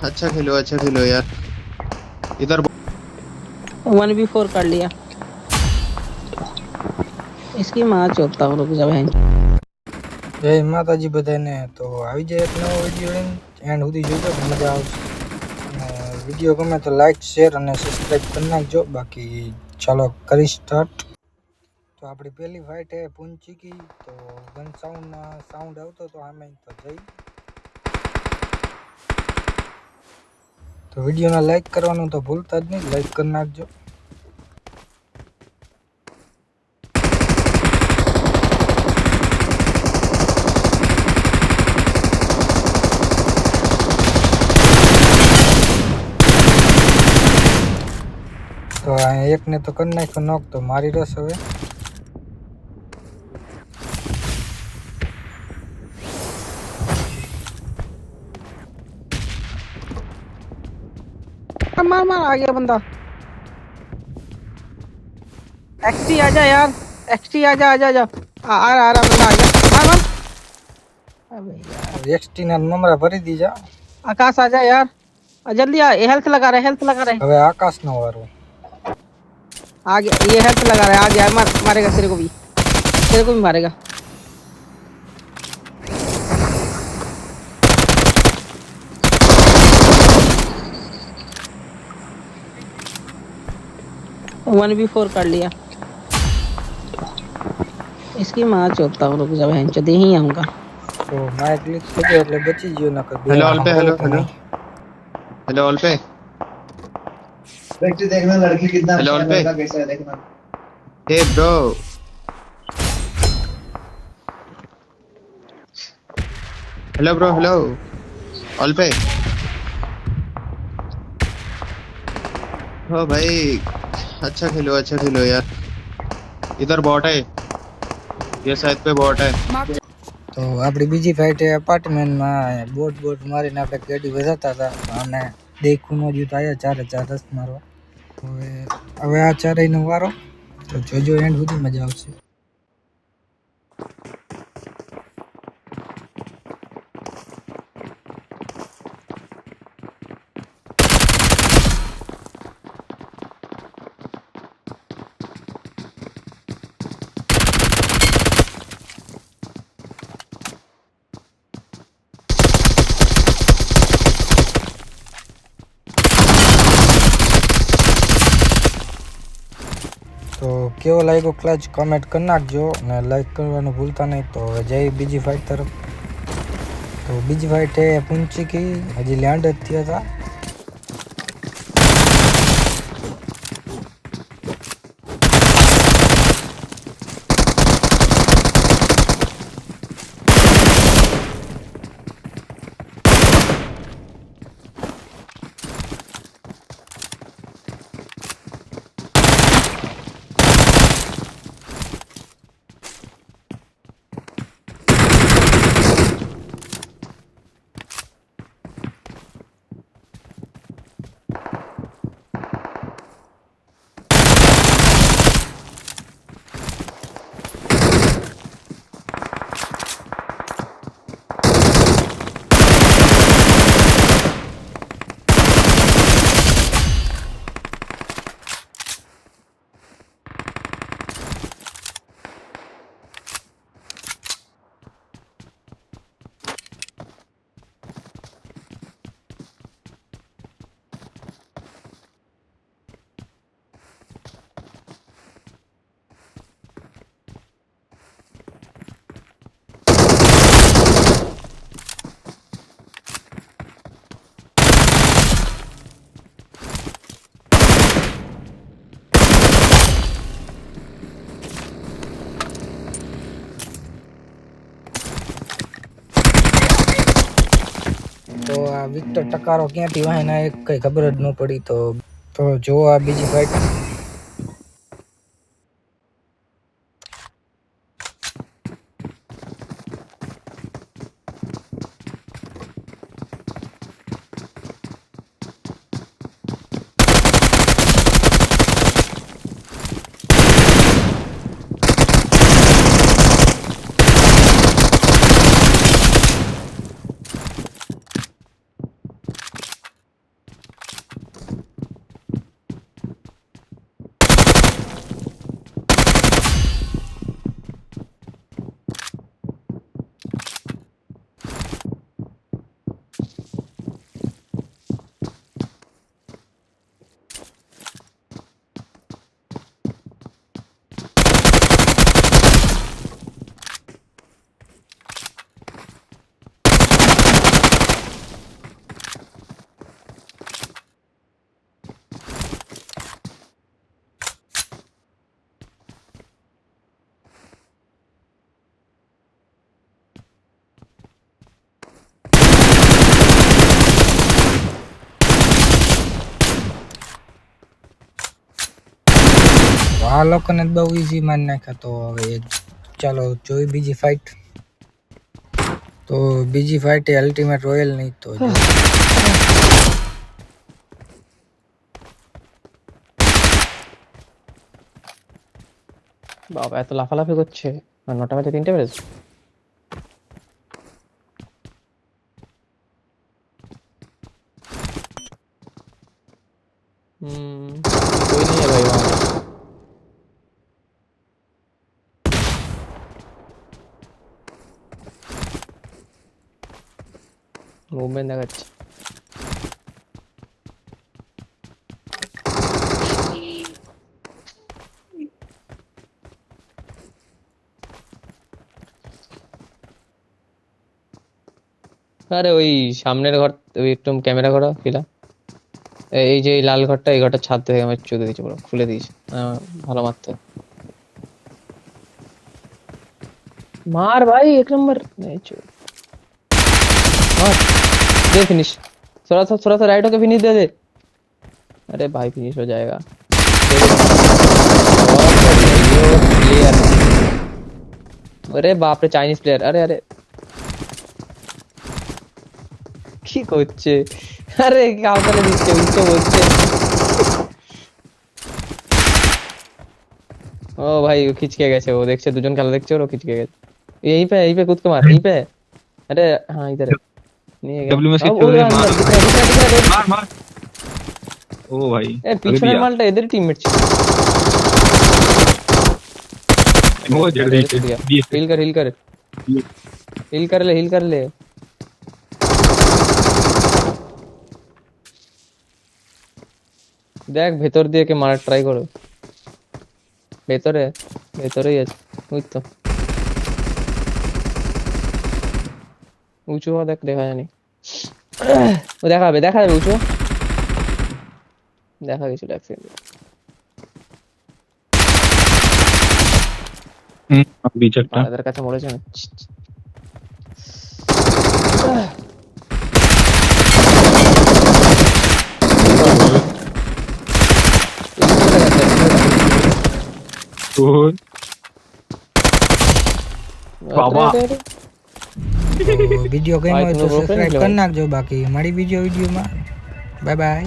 अच्छा खेलो यार। इधर 1v4 कर लिया। इसकी माँ चोदता हूँ, रुक जा बहन। जय माताजी बधाने। तो આવી જાય એક નવો વિડીયો એન્ડ સુધી જોજો, મજા આવશે. અને વિડીયો ગમે તો લાઈક શેર અને સબસ્ક્રાઇબ કરી નાખજો. બાકી ચાલો કરી સ્ટાર્ટ. તો આપણી પહેલી ફાઇટ હે પૂંચી કી. તો ગન સાઉન્ડ આવતો તો આમે તો જઈ. તો વિડીયોને લાઈક કરવાનું તો ભૂલતા જ નહીં, લાઈક કરી નાખજો. તો આ એકને તો કરી નાખ્યો નોક. તો મારી રસ હવે. मार मार, आ गया बंदा। एक्सटी आजा यार, एक्सटी आजा आजा आजा। आ रहा बंदा, आ गया। मार मार। अबे यार, એક્સટી ના નંબર ભરી દીજા. आकाश आजा यार, जल्दी आ। हेल्थ लगा रहा है, हेल्थ लगा रहा है। હવે આકાશનો વારો. आ गया, ये हेल्थ लगा रहा है। आ गया, मारेगा तेरे को भी, तेरे को भी मारेगा। वन बी 4 कर लिया। इसकी माँ चोदता हूँ, रुक जा बहन चोद, यहीं आऊंगा। તો માઇક ક્લિક થઈ ગયો એટલે બચી ગયો. નકર हेलो ऑल पे, हेलो तो हेलो नहीं. हेलो ऑल पे, व्यक्ति देखना, लड़की कितना हेलो अच्छा ऑल है, पे। लड़का कैसा है देखना। Hey bro, hello bro, hello all पे। हो भाई, अच्छा खेलो यार। इधर बॉट है, ये साइड पे बॉट है। તો આપણી બીજી ફાઇટ એ અપાર્ટમેન્ટમાં બોટ મારીને આપણે ગાડી વધારતા હતા અને દેખું ન જોયું તો આયા ચારે ચાર રસ મારવા. હવે આ ચારેયનો વારો. તો જોજો એન્ડ સુધી, મજા આવશે. તો કેવો લાગ્યો ક્લચ કમેન્ટ કરી નાખજો અને લાઈક કરવાનું ભૂલતા નહીં. તો હવે જઈ બીજી ફાઇટ તરફ. તો બીજી ફાઇટ એ પૂંચી કી, હજી લેન્ડ જ થયા હતા. તો આ વિક્ટર ટકારો ક્યાંથી વાય ના એક કઈ ખબર જ ન પડી. તો જો આ બીજી ફાઇટ. આ લોકોને બહુ ઈઝી મારી નાખ્યા. તો હવે ચાલો જોઈ બીજી ફાઇટ. તો બીજી ફાઇટ એ અલ્ટિમેટ રોયલ નહીં તો বাবা এত লাফালাফি করছে আর 9টা বাজে 3টে বেজে कोई नहीं है भाई वहाँ मूवमेंट দেখাচ্ছে আরে ওই সামনের ঘর ওই একটু ক্যামেরা করো ফিলা এই যে এই লাল ঘরটা এই ঘরটা ছাদ থেকে আমার চুকে দিয়েছে পুরো খুলে দিয়েছে ভালো মারতে मार भाई एक नंबर नहीं चो मार दे फिनिश थोड़ा सा राइट होके फिनिश दे दे अरे भाई फिनिश हो जाएगा प्लेयर अरे बाप रे चाइनीज प्लेयर अरे अरे কি করছে আরে কাউকে দিচ্ছে উঠতে বলছে ओ भाई वो खींच के गए वो देख से दुजन खेला देख और खींच के गए यहीं पे कूद के मार यहीं पे अरे हाँ इधर है नहीं है डब्ल्यू में से मार मार ओ भाई ए पीछे मालटा इधर टीममेट ছিল वो जल्दी हिल कर ले দেখ ভেতর দিয়ে কে মারা ট্রাই করো ভেতরেই আছে ওই তো উঁচু হওয়া দেখা জানি ও দেখাবে উঁচু দেখা গেছিল এক সেকেন্ড বিচটা তাদের কাছে মরেছে না बाबा વિડીયો ગમ્યો હોય તો સબસ્ક્રાઇબ કરી નાખજો બાકી મળી બીજો વિડીયોમાં બાય બાય